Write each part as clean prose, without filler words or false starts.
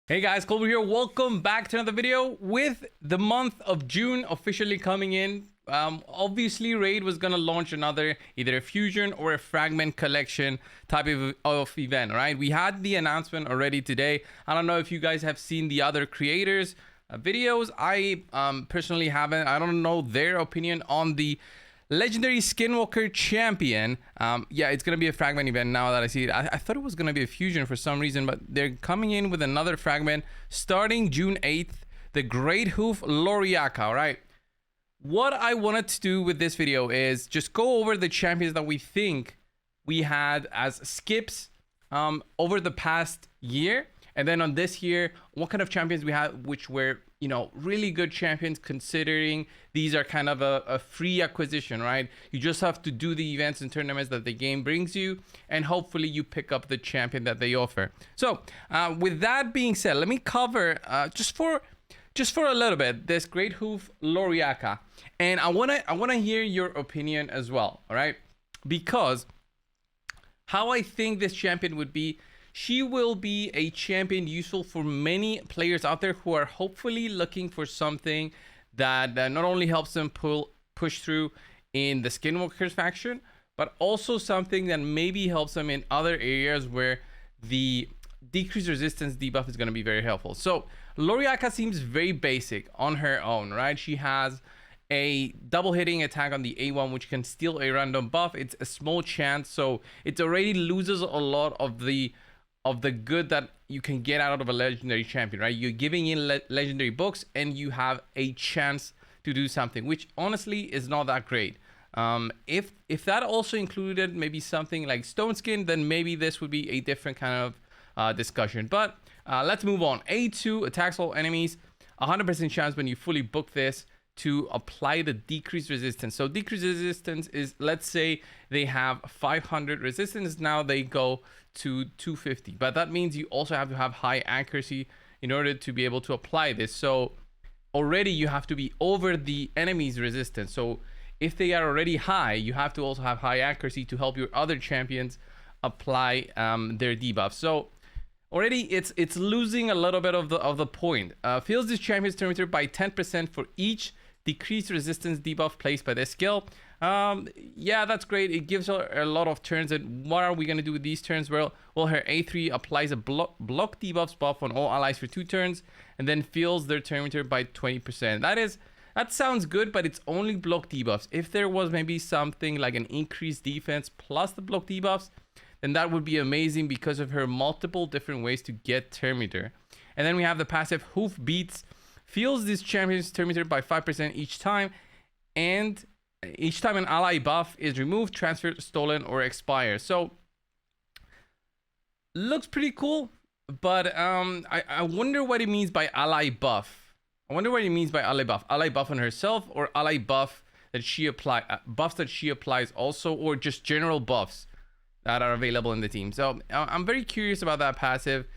Hey guys, coldbrew here. Welcome back to another video. With the month of June officially coming in, obviously Raid was gonna launch another either a fusion or a fragment collection type of event, right? We had the announcement already today. I don't know if you guys have seen the other creators' videos. I personally haven't. I don't know their opinion on the legendary Skinwalker champion. Yeah, it's gonna be a fragment event now that I see it. I thought it was gonna be a fusion for some reason, but they're coming in with another fragment starting June 8th, the Great Hoof Lauriaka. All right, what I wanted to do with this video is just go over the champions that we think we had as skips over the past year, and then on this year, what kind of champions we had which were, you know, really good champions, considering these are kind of a free acquisition, right? You just have to do the events and tournaments that the game brings you, and hopefully you pick up the champion that they offer. So with that being said, let me cover just for a little bit this Great Hoof Lauriaka, and I wanna hear your opinion as well, all right? Because how I think this champion would be, she will be a champion useful for many players out there who are hopefully looking for something that not only helps them push through in the Skinwalkers faction, but also something that maybe helps them in other areas where the decreased resistance debuff is going to be very helpful. So Lauriaka seems very basic on her own, right? She has a double hitting attack on the A1, which can steal a random buff. It's a small chance, so it already loses a lot of the good that you can get out of a legendary champion, right? You're giving in legendary books and you have a chance to do something, which honestly is not that great. If that also included maybe something like Stone Skin, then maybe this would be a different kind of discussion. But let's move on. A2 attacks all enemies, 100% chance when you fully book this to apply the decreased resistance. So decreased resistance is, let's say they have 500 resistance, now they go to 250, but that means you also have to have high accuracy in order to be able to apply this. So already you have to be over the enemy's resistance. So if they are already high, you have to also have high accuracy to help your other champions apply their debuff. So already it's losing a little bit of the point. Fills this champion's turn meter by 10% for each decreased resistance debuff placed by this skill. Yeah, that's great. It gives her a lot of turns. And what are we going to do with these turns? Well, her A3 applies a block debuffs buff on all allies for 2 turns, and then fills their turn meter by 20%. That sounds good, but it's only block debuffs. If there was maybe something like an increased defense plus the block debuffs, then that would be amazing because of her multiple different ways to get turn meter. And then we have the passive Hoof Beats. Fills this champion's turn meter by 5% each time, and each time an ally buff is removed, transferred, stolen, or expires. So looks pretty cool, but I wonder what it means by ally buff. I wonder what it means by ally buff. Ally buff on herself, or ally buff that she buffs that she applies also, or just general buffs that are available in the team. So I'm very curious about that passive.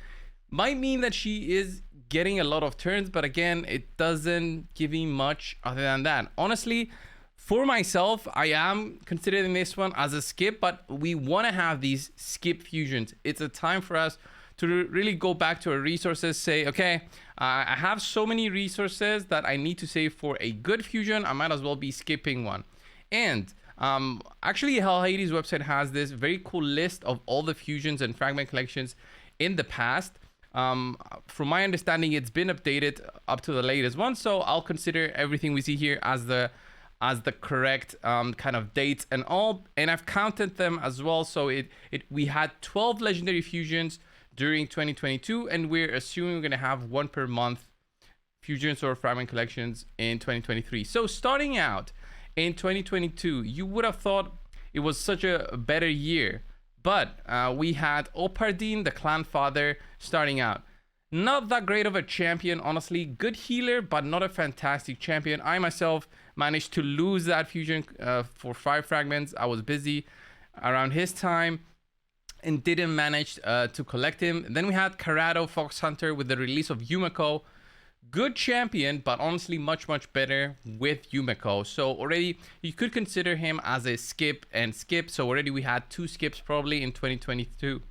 Might mean that she is getting a lot of turns, but again, it doesn't give me much other than that. Honestly, for myself, I am considering this one as a skip, but we want to have these skip fusions. It's a time for us to really go back to our resources, say, okay, I have so many resources that I need to save for a good fusion. I might as well be skipping one. And actually, Hell Hades' website has this very cool list of all the fusions and fragment collections in the past. From my understanding, it's been updated up to the latest one, so I'll consider everything we see here as the correct kind of dates and all, and I've counted them as well. So we had 12 legendary fusions during 2022, and we're assuming we're gonna have 1 per month fusions or fragment collections in 2023. So starting out in 2022, you would have thought it was such a better year. But we had Opardine, the clan father, starting out. Not that great of a champion, honestly. Good healer, but not a fantastic champion. I myself managed to lose that fusion for 5 fragments. I was busy around his time and didn't manage to collect him. Then we had Karado, Fox Hunter, with the release of Yumiko. Good champion, but honestly much better with Yumiko. So already you could consider him as a skip. So already we had 2 skips probably in 2022.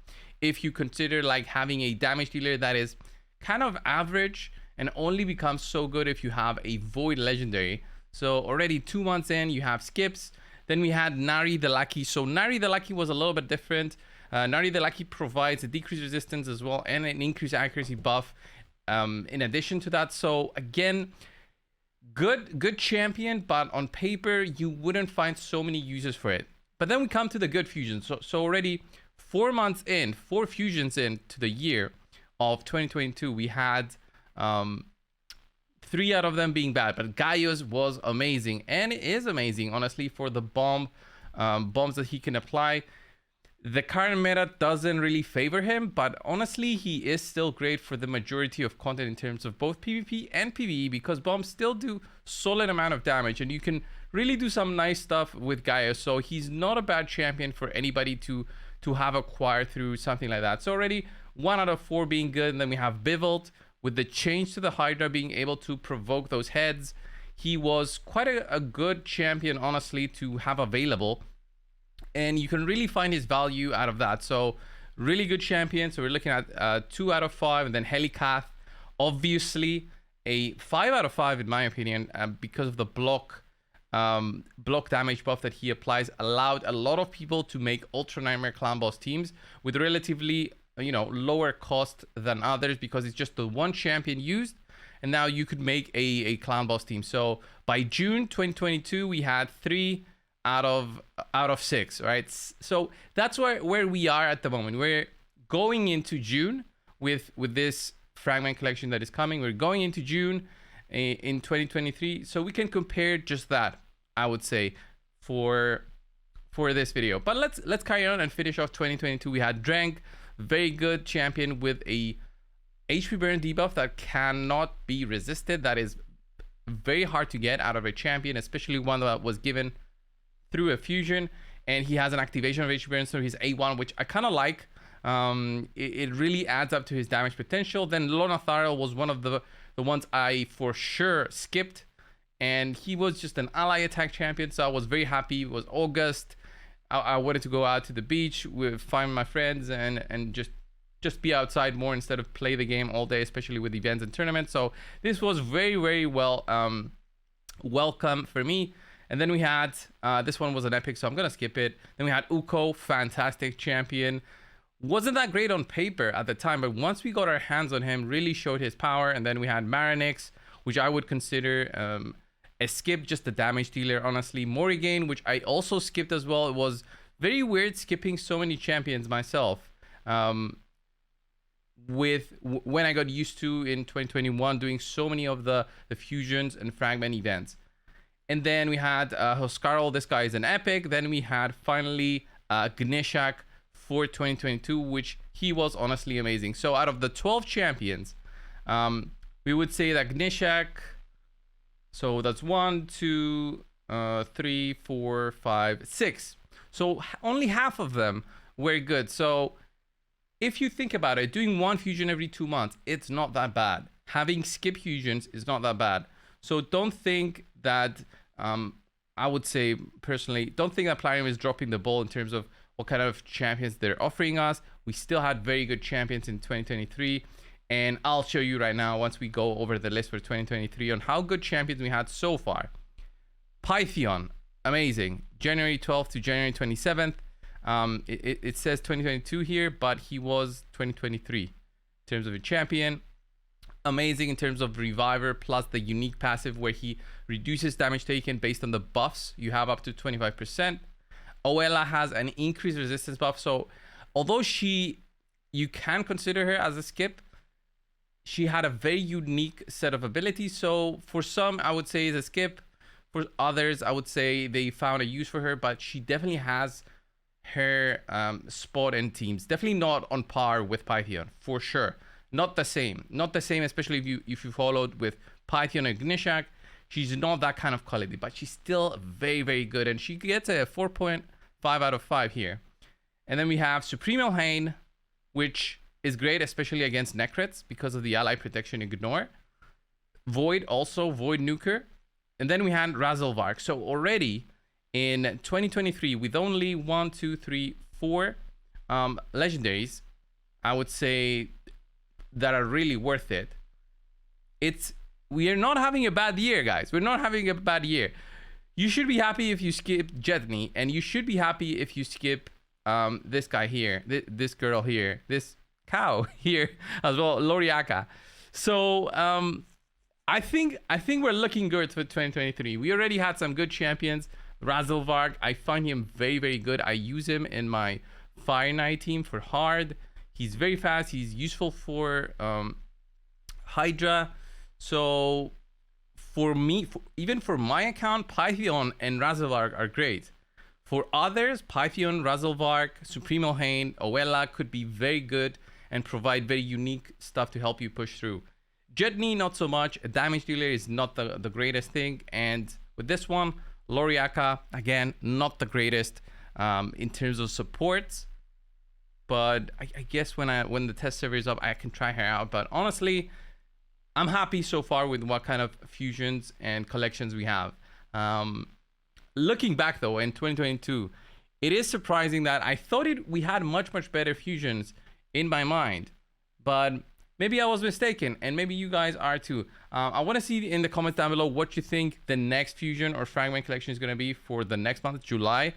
If you consider like having a damage dealer that is kind of average and only becomes so good if you have a Void legendary. So already 2 months in, you have skips. Then we had Nari the Lucky. So Nari the Lucky was a little bit different. Nari the Lucky provides a decreased resistance as well and an increased accuracy buff in addition to that. So again, good champion, but on paper you wouldn't find so many uses for it. But then we come to the good fusion. So already 4 months in, 4 fusions into the year of 2022, we had 3 out of them being bad, but Gaius was amazing, and it is amazing, honestly, for the bombs that he can apply. The current meta doesn't really favor him, but honestly, he is still great for the majority of content in terms of both PvP and PvE, because bombs still do solid amount of damage, and you can really do some nice stuff with Gaius. So he's not a bad champion for anybody to have acquired through something like that. So already 1 out of 4 being good, and then we have Bivalt with the change to the Hydra being able to provoke those heads. He was quite a good champion, honestly, to have available, and you can really find his value out of that. So really good champion. So we're looking at 2 out of 5, and then Helicath, obviously a 5 out of 5 in my opinion, because of the block damage buff that he applies, allowed a lot of people to make Ultra Nightmare Clan Boss teams with relatively, you know, lower cost than others, because it's just the one champion used, and now you could make a Clan Boss team. So by June 2022, we had 3 out of 6, right? So that's where we are at the moment. We're going into June with this fragment collection that is coming. We're going into June in 2023, so we can compare just that, I would say, for this video. But let's carry on and finish off 2022. We had Drank, very good champion with a HP burn debuff that cannot be resisted. That is very hard to get out of a champion, especially one that was given through a fusion, and he has an activation of HP burn, so he's A1, which I kind of like. It really adds up to his damage potential. Then Lonathariel was one of the ones I for sure skipped, and he was just an ally attack champion, so I was very happy. It was August. I wanted to go out to the beach find my friends and just be outside more instead of play the game all day, especially with events and tournaments. So this was very, very well welcome for me. And then we had this one was an epic, so I'm gonna skip it. Then we had Uko, fantastic champion. Wasn't that great on paper at the time, but once we got our hands on him, really showed his power. And then we had Marinix, which I would consider a skip, just the damage dealer, honestly. Morrigan, which I also skipped as well. It was very weird skipping so many champions myself. When I got used to in 2021 doing so many of the fusions and fragment events. And then we had Hoskarl. This guy is an epic. Then we had finally Gnishak for 2022, which he was honestly amazing. So out of the 12 champions, we would say that Gnishak, so that's 1, 2, 3, 4, 5, 6. So only half of them were good. So if you think about it, doing 1 fusion every 2 months, it's not that bad. Having skip fusions is not that bad. So don't think that, I would say personally, don't think that Plarium is dropping the ball in terms of what kind of champions they're offering us. We still had very good champions in 2023. And I'll show you right now, once we go over the list for 2023, on how good champions we had so far. Pythion, amazing. January 12th to January 27th. It says 2022 here, but he was 2023 in terms of a champion. Amazing in terms of Reviver, plus the unique passive where he reduces damage taken based on the buffs. You have up to 25%. Oella has an increased resistance buff. So although you can consider her as a skip, she had a very unique set of abilities. So for some, I would say is a skip. For others, I would say they found a use for her, but she definitely has her spot in teams. Definitely not on par with Pythion, for sure. Not the same, especially if you followed with Pythion and Gnishak. She's not that kind of quality, but she's still very, very good, and she gets a 4.5 out of 5 here. And then we have Supreme Elhain, which is great, especially against Necrets because of the ally protection ignore. Void, also Void Nuker. And then we had Razelvark. So already in 2023, with only 1, 2, 3, 4 legendaries, I would say that are really worth it. We are not having a bad year, guys. We're not having a bad year. You should be happy if you skip Jetney, and you should be happy if you skip this guy here, this girl here, this cow here as well, Lauriaka. So I think we're looking good for 2023. We already had some good champions. Razelvarg, I find him very, very good. I use him in my Fire Knight team for hard. He's very fast. He's useful for Hydra. So for me, even for my account, Pythion and Razelvarg are great. For others, Pythion, Razelvarg, Supremo Hain, Oella could be very good and provide very unique stuff to help you push through. Jetney, not so much. A damage dealer is not the greatest thing. And with this one, Lauriaka, again, not the greatest in terms of supports. But I guess when the test server is up, I can try her out. But honestly, I'm happy so far with what kind of fusions and collections we have. Looking back though, in 2022, it is surprising that I thought we had much better fusions in my mind, but maybe I was mistaken, and maybe you guys are too. I want to see in the comments down below what you think the next fusion or fragment collection is going to be for the next month, July.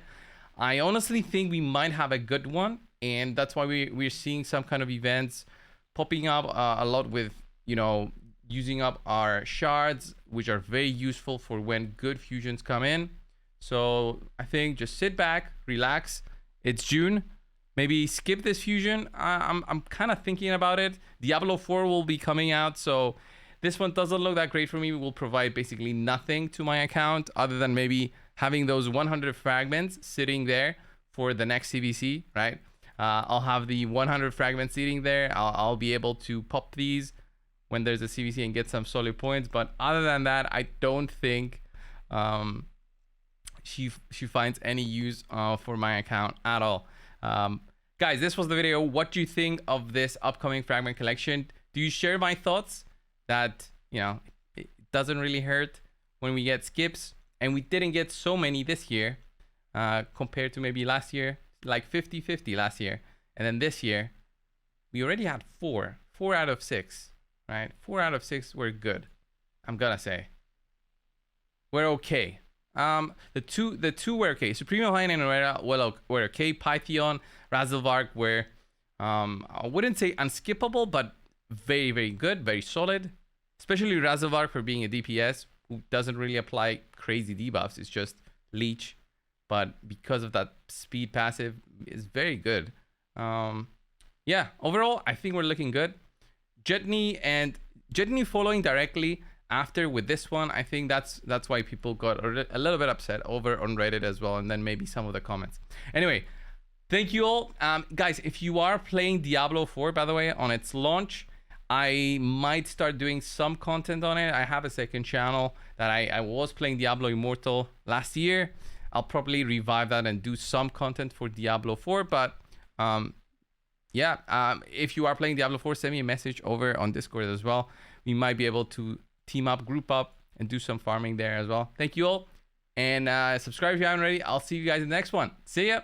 I honestly think we might have a good one, and that's why we're seeing some kind of events popping up a lot with, you know, using up our shards, which are very useful for when good fusions come in. So I think just sit back, relax. It's June. Maybe skip this fusion. I'm kind of thinking about it. Diablo 4 will be coming out, so this one doesn't look that great for me. It will provide basically nothing to my account other than maybe having those 100 fragments sitting there for the next CVC, right? I'll have the 100 fragments sitting there. I'll be able to pop these when there's a CVC and get some solid points. But other than that, I don't think she finds any use for my account at all. Guys, this was the video. What do you think of this upcoming fragment collection? Do you share my thoughts that, you know, it doesn't really hurt when we get skips, and we didn't get so many this year compared to maybe last year, like 50-50 last year, and then this year we already had four out of 6, right? 4 out of 6 were good. I'm gonna say we're okay. The two were okay. Supremo Hain and Lauriaka were okay. Pythion, Razelvarg were I wouldn't say unskippable, but very, very good, very solid. Especially Razelvarg for being a DPS who doesn't really apply crazy debuffs. It's just leech, but because of that speed passive, is very good. Yeah, overall, I think we're looking good. Jetney following directly after with this one, I think that's why people got a little bit upset over on Reddit as well, and then maybe some of the comments. Anyway, thank you all. Guys, if you are playing Diablo 4, by the way, on its launch, I might start doing some content on it. I have a second channel that I was playing Diablo Immortal last year. I'll probably revive that and do some content for Diablo 4, but yeah, if you are playing Diablo 4, send me a message over on Discord as well. We might be able to team up, group up, and do some farming there as well. Thank you all, and subscribe if you haven't already. I'll see you guys in the next one. See ya.